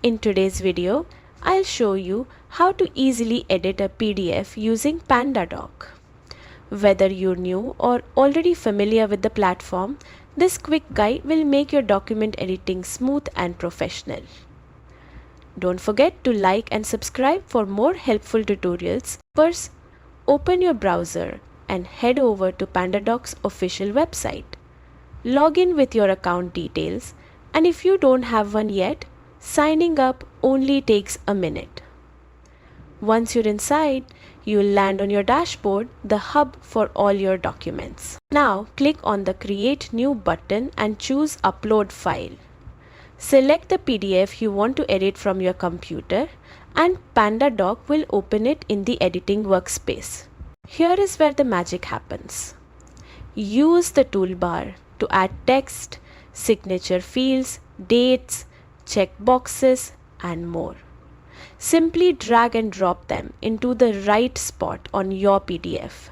In today's video, I'll show you how to easily edit a PDF using PandaDoc. Whether you're new or already familiar with the platform, this quick guide will make your document editing smooth and professional. Don't forget to like and subscribe for more helpful tutorials. First, open your browser and head over to PandaDoc's official website. Log in with your account details, and if you don't have one yet, signing up only takes a minute. Once you're inside, you'll land on your dashboard, the hub for all your documents. Now click on the Create New button and choose Upload File. Select the PDF you want to edit from your computer, and PandaDoc will open it in the editing workspace. Here is where the magic happens. Use the toolbar to add text, signature fields, dates, check boxes, and more. Simply drag and drop them into the right spot on your PDF.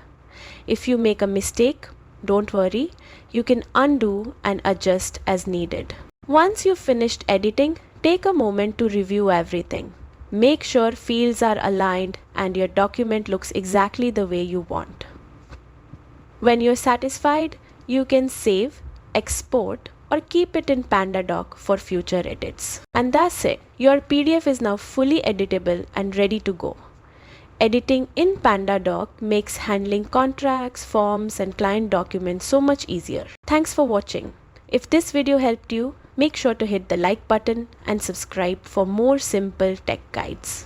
If you make a mistake, don't worry, you can undo and adjust as needed. Once you've finished editing, take a moment to review everything. Make sure fields are aligned and your document looks exactly the way you want. When you're satisfied, you can save, export, or keep it in PandaDoc for future edits. And that's it. Your PDF is now fully editable and ready to go. Editing in PandaDoc makes handling contracts, forms, and client documents so much easier. Thanks for watching. If this video helped you, make sure to hit the like button and subscribe for more simple tech guides.